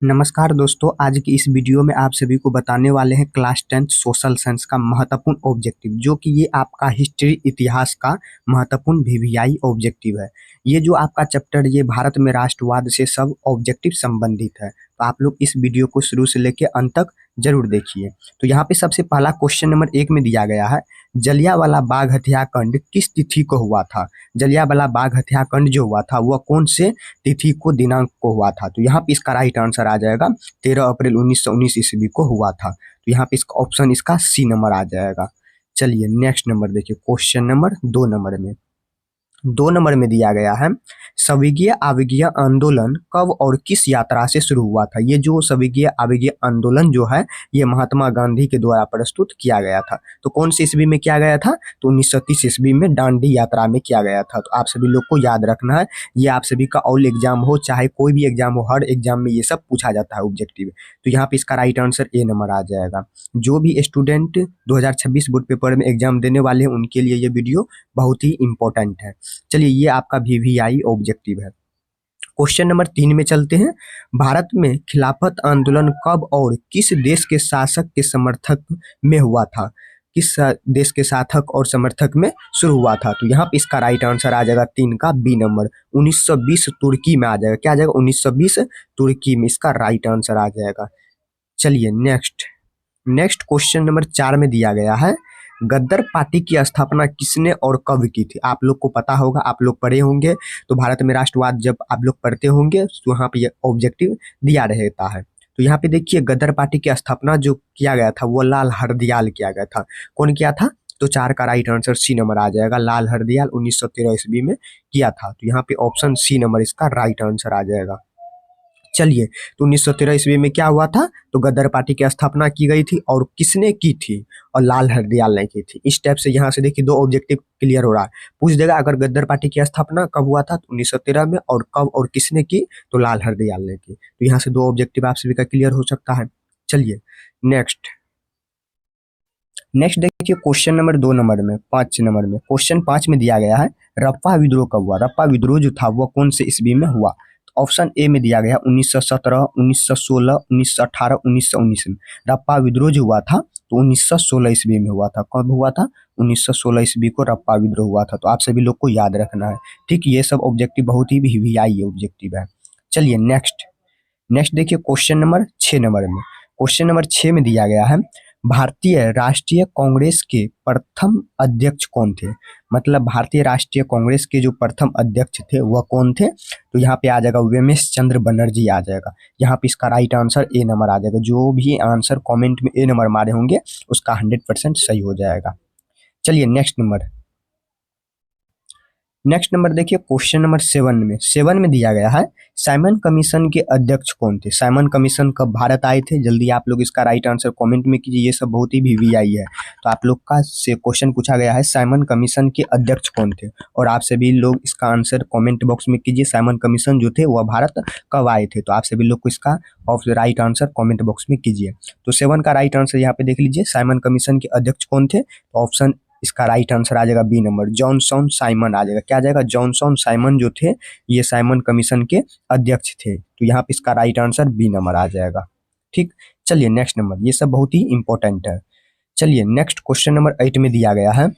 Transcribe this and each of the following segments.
नमस्कार दोस्तों, आज की इस वीडियो में आप सभी को बताने वाले हैं क्लास 10th सोशल साइंस का महत्वपूर्ण ऑब्जेक्टिव, जो कि ये आपका हिस्ट्री इतिहास का महत्वपूर्ण वीवीआई ऑब्जेक्टिव है। ये जो आपका चैप्टर ये भारत में राष्ट्रवाद से सब ऑब्जेक्टिव संबंधित है, तो आप लोग इस वीडियो को शुरू से लेकर अंत तक जरूर देखिए। तो यहाँ पे सबसे पहला क्वेश्चन नंबर 1 में दिया गया है, जलियांवाला बाग हत्याकांड किस तिथि को हुआ था। जलियांवाला बाग हत्याकांड जो हुआ था वह कौन से तिथि को दिनांक को हुआ था। तो यहाँ पे इसका राइट आंसर आ जाएगा 13 अप्रैल 1919 ईस्वी को हुआ था। तो यहाँ पे इसका ऑप्शन इसका सी नंबर आ जाएगा। चलिए नेक्स्ट नंबर देखिए, क्वेश्चन नंबर 2 नंबर में दिया गया है, स्वर्गीय आवेगीय आंदोलन कब और किस यात्रा से शुरू हुआ था। ये जो स्वर्गीय आवेगीय आंदोलन जो है ये महात्मा गांधी के द्वारा प्रस्तुत किया गया था। तो कौन सी ईस्वी में किया गया था, तो 1930 ईस्वी में दांडी यात्रा में किया गया था। तो आप सभी लोग को याद रखना है, ये आप सभी का ऑल एग्जाम हो चाहे कोई भी एग्जाम हो, हर एग्जाम में ये सब पूछा जाता है ऑब्जेक्टिव। तो यहाँ पे इसका राइट आंसर ए नंबर आ जाएगा। जो भी स्टूडेंट 2026 बोर्ड पेपर में एग्जाम देने वाले हैं उनके लिए ये वीडियो बहुत ही इंपॉर्टेंट है। चलिए ये आपका वीवीआई ऑब्जेक्टिव है। क्वेश्चन नंबर 3 में चलते हैं, भारत में खिलाफत आंदोलन कब और किस देश के शासक के समर्थक में हुआ था। किस देश के शासक और समर्थक में शुरू हुआ था। तो यहाँ पे इसका राइट आंसर आ जाएगा 3 का बी नंबर, 1920 तुर्की में आ जाएगा। क्या आ जाएगा, 1920 तुर्की में इसका राइट आंसर आ जाएगा। चलिए नेक्स्ट क्वेश्चन नंबर 4 में दिया गया है, गद्दर पार्टी की स्थापना किसने और कब की थी। आप लोग को पता होगा, आप लोग पढ़े होंगे। तो भारत में राष्ट्रवाद जब आप लोग पढ़ते होंगे तो वहाँ पे ये ऑब्जेक्टिव दिया रहता है। तो यहाँ पे देखिए, गद्दर पार्टी की स्थापना जो किया गया था वो लाल हरदयाल किया गया था। कौन किया था, तो 4 का राइट आंसर सी नंबर आ जाएगा। लाल हरदयाल 1913 ईस्वी में किया था। तो यहाँ पे ऑप्शन सी नंबर इसका राइट आंसर आ जाएगा। चलिए, तो 1913 ईस्वी में क्या हुआ था, तो गद्दर पार्टी की स्थापना की गई थी और किसने की थी, और लाल हरदयाल ने की थी। इस टाइप से यहाँ से देखिए 2 ऑब्जेक्टिव क्लियर हो रहा है। पूछ देगा अगर गद्दर पार्टी की स्थापना कब हुआ था, तो 1913 में, और कब और किसने की, तो लाल हरदयाल ने की। तो यहाँ से 2 ऑब्जेक्टिव आप सभी का क्लियर हो सकता है। चलिए नेक्स्ट देखिए, क्वेश्चन नंबर 2 नंबर में 5 नंबर में, क्वेश्चन 5 में दिया गया है, रप्पा विद्रोह कब हुआ। रप्पा विद्रोह जो था वो कौन से ईस्वी में हुआ। ऑप्शन ए में दिया गया 1917, 1916, 1918, 1919 में। रप्पा विद्रोह जो हुआ था तो 1916 ईस्वी में हुआ था। कब हुआ था, 1916 ईस्वी को रप्पा विद्रोह हुआ था। तो आप सभी लोग को याद रखना है। ठीक, ये सब ऑब्जेक्टिव बहुत ही वीवीआई ऑब्जेक्टिव है। चलिए नेक्स्ट देखिए, क्वेश्चन नंबर 6 नंबर में, क्वेश्चन नंबर 6 में दिया गया है, भारतीय राष्ट्रीय कांग्रेस के प्रथम अध्यक्ष कौन थे। मतलब भारतीय राष्ट्रीय कांग्रेस के जो प्रथम अध्यक्ष थे वह कौन थे। तो यहाँ पे आ जाएगा वेमेश चंद्र बनर्जी आ जाएगा। यहाँ पे इसका राइट आंसर ए नंबर आ जाएगा। जो भी आंसर कमेंट में ए नंबर मारे होंगे उसका 100% सही हो जाएगा। चलिए नेक्स्ट नंबर देखिए, क्वेश्चन नंबर 7 में दिया गया है, साइमन कमीशन के अध्यक्ष कौन थे। साइमन कमीशन कब भारत आए थे, जल्दी आप लोग इसका राइट आंसर कमेंट में कीजिए। ये सब बहुत ही वीवीआई है। तो आप लोग का से क्वेश्चन पूछा गया है, साइमन कमीशन के अध्यक्ष कौन थे, और आप सभी लोग इसका आंसर कमेंट बॉक्स में कीजिए। साइमन कमीशन जो थे वह भारत कब आए थे। तो आप सभी लोग को इसका राइट आंसर कमेंट बॉक्स में कीजिए। तो 7 का राइट आंसर यहाँ पे देख लीजिए, साइमन कमीशन के अध्यक्ष कौन थे। तो ऑप्शन इसका राइट आंसर आ जाएगा बी नंबर, जॉनसन साइमन आ जाएगा। क्या आ जाएगा, जॉनसन साइमन जो थे ये साइमन कमीशन के अध्यक्ष थे। तो यहाँ पे इसका राइट आंसर बी नंबर आ जाएगा। ठीक, चलिए नेक्स्ट नंबर, ये सब बहुत ही इंपॉर्टेंट है। चलिए नेक्स्ट क्वेश्चन नंबर 8 में दिया गया है,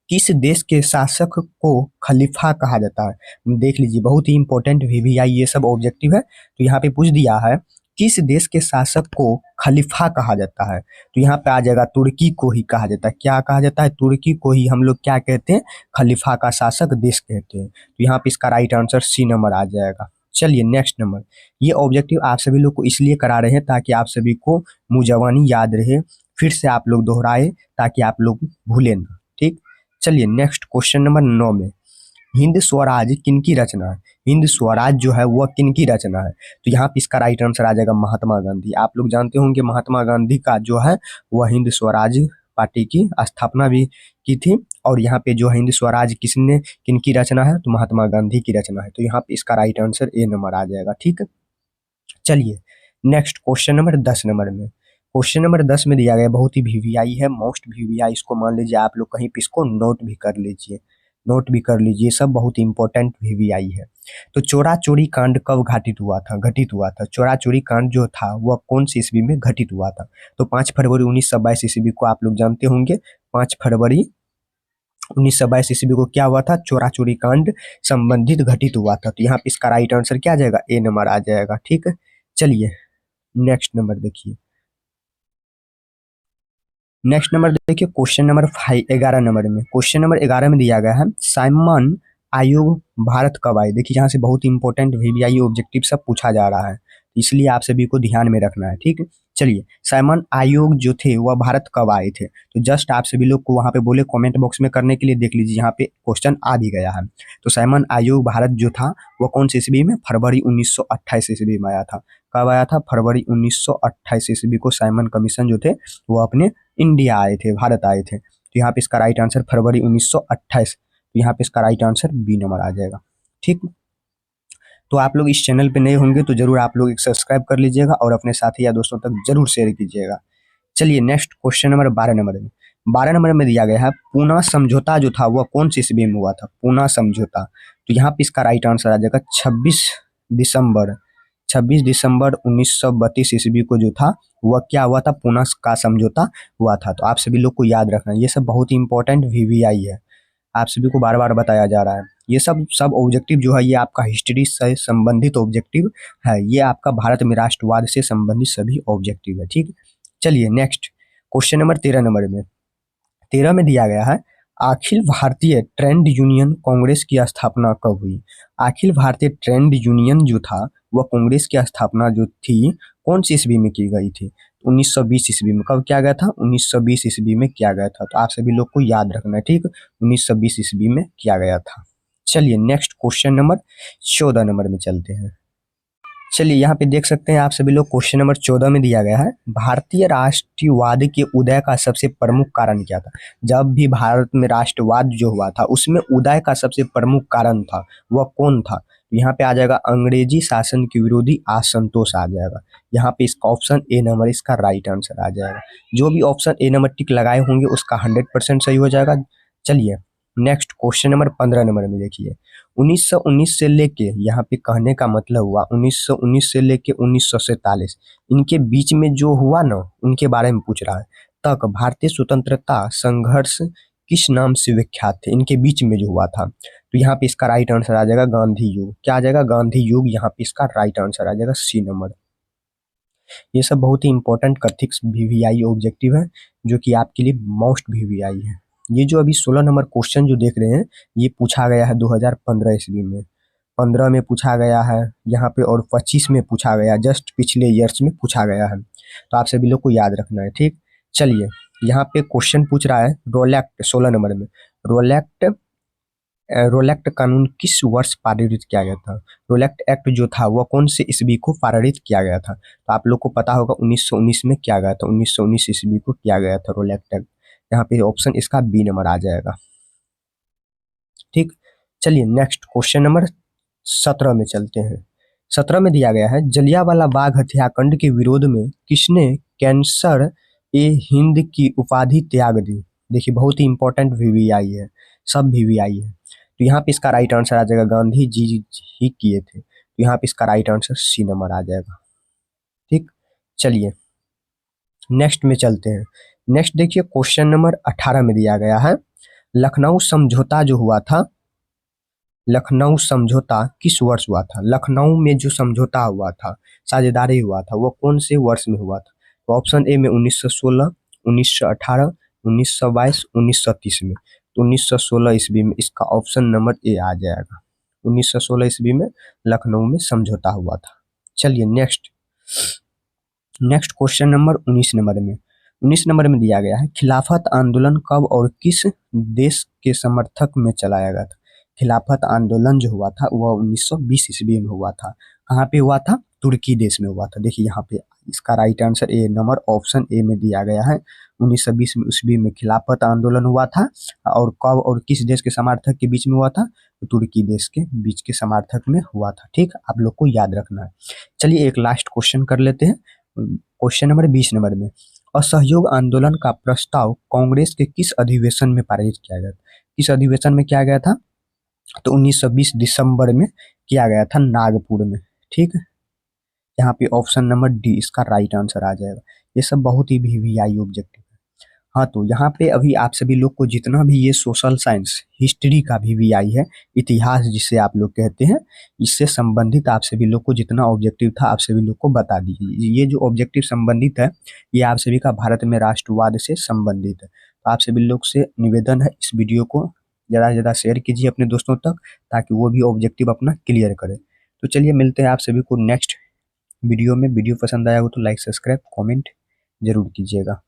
किस देश के शासक को खलीफा कहा जाता है। देख लीजिए, बहुत ही इंपॉर्टेंट वीवीआई ये सब ऑब्जेक्टिव है। तो यहाँ पे पूछ दिया है, किस देश के शासक को खलीफा कहा जाता है। तो यहाँ पे आ जाएगा तुर्की को ही कहा जाता है। क्या कहा जाता है, तुर्की को ही हम लोग क्या कहते हैं, खलीफा का शासक देश कहते हैं। तो यहाँ पे इसका राइट आंसर सी नंबर आ जाएगा। चलिए नेक्स्ट नंबर, ये ऑब्जेक्टिव आप सभी लोग को इसलिए करा रहे हैं ताकि आप सभी को मुंह याद रहे, फिर से आप लोग दोहराए ताकि आप लोग भूले ना। ठीक, चलिए नेक्स्ट क्वेश्चन नंबर 9 में, हिंद स्वराज किनकी रचना है। हिंद स्वराज जो है वह किनकी रचना है। तो यहाँ पे इसका राइट आंसर आ जाएगा महात्मा गांधी। आप लोग जानते होंगे महात्मा गांधी का जो है वह हिंद स्वराज पार्टी की स्थापना भी की थी। और यहाँ पे जो हिंद स्वराज किनकी रचना है, तो महात्मा गांधी की रचना है। तो यहाँ पे इसका राइट आंसर ए नंबर आ जाएगा। ठीक, चलिए नेक्स्ट क्वेश्चन नंबर 10 नंबर में, क्वेश्चन नंबर 10 में दिया गया, बहुत ही वीवीआई है, मोस्ट वीवीआई। इसको मान लीजिए आप लोग कहीं पे इसको नोट भी कर लीजिए। नोट भी कर लीजिए, सब बहुत इंपॉर्टेंट वीवीआई है। तो चोरा चोरी कांड कब घटित हुआ था? चोरा चोरी कांड जो था वह कौन सी ईस्वी में घटित हुआ था? तो 5 फरवरी 1922 ईस्वी को आप लोग जानते होंगे। 5 फरवरी 1922 ईस्वी को क्या हुआ था? चोरा चोरी कांड संबंधित घटित हुआ था। तो यहाँ पे इसका राइट आंसर क्या आ जाएगा? ए नंबर आ जाएगा। ठीक है, चलिए नेक्स्ट नंबर देखिए। नेक्स्ट नंबर देखिए, क्वेश्चन नंबर 11 नंबर में, क्वेश्चन नंबर 11 में दिया गया है साइमन आयोग भारत कब आए? देखिए यहाँ से बहुत इंपॉर्टेंट वीवीआई ऑब्जेक्टिव सब पूछा जा रहा है, इसलिए आप सभी को ध्यान में रखना है। ठीक है, चलिए साइमन आयोग जो थे वह भारत कब आए थे? तो जस्ट आप सभी लोग को वहां पे बोले कमेंट बॉक्स में करने के लिए, देख लीजिए यहाँ पे क्वेश्चन आ भी गया है। तो साइमन आयोग भारत जो था वह कौन सी ईस्वी में? फरवरी 1928 ईस्वी में आया था। कब आया था? फरवरी 1928 ईस्वी को साइमन कमीशन जो थे वो अपने इंडिया आए थे, भारत आए थे। तो यहाँ पे इसका राइट आंसर फरवरी 1928, तो यहाँ पे इसका राइट आंसर बी नंबर आ जाएगा। ठीक, तो आप लोग इस चैनल पे नए होंगे तो जरूर आप लोग एक सब्सक्राइब कर लीजिएगा और अपने साथी या दोस्तों तक जरूर शेयर कीजिएगा। चलिए नेक्स्ट क्वेश्चन नंबर 12 नंबर में, 12 नंबर में दिया गया है पूना समझौता जो था वह कौन सी ईस्वी में हुआ था? पूना समझौता, तो यहाँ पे इसका राइट आंसर आ जाएगा 26 दिसंबर, 26 दिसंबर 1932 ईस्वी को जो था वह क्या हुआ था? पूना का समझौता हुआ था। तो आप सभी लोग को याद रखना, ये सब बहुत इंपॉर्टेंट वीवीआई है, आप सभी को बार बार बताया जा रहा है। ये सब ऑब्जेक्टिव जो है ये आपका हिस्ट्री से संबंधित ऑब्जेक्टिव है, ये आपका भारत में राष्ट्रवाद से संबंधित सभी ऑब्जेक्टिव है। ठीक, चलिए नेक्स्ट क्वेश्चन नंबर 13 नंबर में, 13 में दिया गया है अखिल भारतीय ट्रेड यूनियन कांग्रेस की स्थापना कब हुई? अखिल भारतीय ट्रेड यूनियन जो था वह कांग्रेस की स्थापना जो थी कौन सी ईस्वी में की गई थी? 1920 ईस्वी में। कब किया गया था? 1920 ईस्वी में किया गया था। तो आप सभी लोग को याद रखना है। ठीक, 1920 ईस्वी में किया गया था। चलिए नेक्स्ट क्वेश्चन नंबर 14 नंबर में चलते हैं। चलिए यहाँ पे देख सकते हैं आप सभी लोग, क्वेश्चन नंबर 14 में दिया गया है भारतीय राष्ट्रवाद के उदय का सबसे प्रमुख कारण क्या था? जब भी भारत में राष्ट्रवाद जो हुआ था उसमें उदय का सबसे प्रमुख कारण था वह कौन था? तो यहाँ पे आ जाएगा अंग्रेजी शासन के विरोधी असंतोष आ जाएगा। यहाँ पे इसका ऑप्शन ए नंबर इसका राइट आंसर आ जाएगा। जो भी ऑप्शन ए नंबर टिक लगाए होंगे उसका 100% सही हो जाएगा। चलिए नेक्स्ट क्वेश्चन नंबर 15 नंबर में देखिए, 1919 से लेके, यहाँ पे कहने का मतलब हुआ 1919 से लेके 1947 इनके बीच में जो हुआ ना उनके बारे में पूछ रहा है। तक भारतीय स्वतंत्रता संघर्ष किस नाम से विख्यात थे? इनके बीच में जो हुआ था, तो यहाँ पे इसका राइट आंसर आ जाएगा गांधी युग। क्या आ जाएगा? गांधी युग। यहाँ पे इसका राइट आंसर आ जाएगा सी नंबर। ये सब बहुत ही इंपॉर्टेंट कथिक वीवीआई ऑब्जेक्टिव है जो कि आपके लिए मोस्ट वीवीआई है। ये जो अभी 16 नंबर क्वेश्चन जो देख रहे हैं ये पूछा गया है 2015 ईस्वी में, 15 में पूछा गया है यहाँ पे, और 25 में पूछा गया, जस्ट पिछले ईयर्स में पूछा गया है। तो आप सभी लोग को याद रखना है। ठीक, चलिए यहाँ पे क्वेश्चन पूछ रहा है रोलैक्ट 16 नंबर में, रोलैक्ट रोलैक्ट कानून किस वर्ष पारित किया गया था? रोलैक्ट एक्ट जो था वह कौन से ईस्वी को पारित किया गया था? तो आप लोग को पता होगा 1919 में किया गया था, 1919 ईस्वी को किया गया था रोलैक्ट एक्ट। यहाँ पे ऑप्शन इसका बी नंबर आ जाएगा। ठीक, चलिए नेक्स्ट क्वेश्चन नंबर 17 में चलते हैं। 17 में दिया गया है जलियांवाला बाग हत्याकांड के विरोध में किसने कैंसर ए हिंद की उपाधि त्याग दी? देखिए बहुत ही इंपॉर्टेंट वीवीआई है, सब वीवीआई है। तो यहाँ पे इसका राइट आंसर आ जाएगा गांधी जी ही किए थे। तो यहाँ पे इसका राइट आंसर सी नंबर आ जाएगा। ठीक, चलिए नेक्स्ट में चलते हैं। नेक्स्ट देखिए क्वेश्चन नंबर 18 में दिया गया है लखनऊ समझौता जो हुआ था, लखनऊ समझौता किस वर्ष हुआ था? लखनऊ में जो समझौता हुआ था, साझेदारी हुआ था, वो कौन से वर्ष में हुआ था? तो ऑप्शन ए में 1916, 1918, 1922, 1930 में। तो 1916 ईस्वी में इसका ऑप्शन नंबर ए आ जाएगा। 1916 ईस्वी में लखनऊ में समझौता हुआ था। चलिए नेक्स्ट क्वेश्चन नंबर 19 नंबर में, 19 नंबर में दिया गया है खिलाफत आंदोलन कब और किस देश के समर्थक में चलाया गया था? खिलाफत आंदोलन जो हुआ था वह 1920 ईस्वी में हुआ था। कहाँ पे हुआ था? तुर्की देश में हुआ था। देखिए यहाँ पे इसका right answer A number option A में दिया गया है। 1920 में ईस्वी में खिलाफत आंदोलन हुआ था, और कब और किस देश के समर्थक के बीच में हुआ था? तो तुर्की देश के बीच के समर्थक में हुआ था। ठीक, आप लोग को याद रखना है। चलिए एक लास्ट क्वेश्चन कर लेते हैं, क्वेश्चन नंबर 20 नंबर में, असहयोग आंदोलन का प्रस्ताव कांग्रेस के किस अधिवेशन में पारित किया गया? किस अधिवेशन में किया गया था? तो 1920 दिसंबर में किया गया था नागपुर में। ठीक है, यहाँ पे ऑप्शन नंबर डी इसका राइट आंसर आ जाएगा। ये सब बहुत ही वीवीआई ऑब्जेक्टिव है। हाँ, तो यहाँ पे अभी आप सभी लोग को जितना भी ये सोशल साइंस हिस्ट्री का वीवीआई है, इतिहास जिसे आप लोग कहते हैं, इससे संबंधित आप सभी लोग को जितना ऑब्जेक्टिव था आप सभी लोग को बता दीजिए। ये जो ऑब्जेक्टिव संबंधित है ये आप सभी का भारत में राष्ट्रवाद से संबंधित है। तो आप सभी लोग से निवेदन है इस वीडियो को ज़्यादा से ज़्यादा शेयर कीजिए अपने दोस्तों तक, ताकि वो भी ऑब्जेक्टिव अपना क्लियर करें। तो चलिए मिलते हैं आप सभी को नेक्स्ट वीडियो में। वीडियो पसंद आया हो तो लाइक सब्सक्राइब कमेंट जरूर कीजिएगा।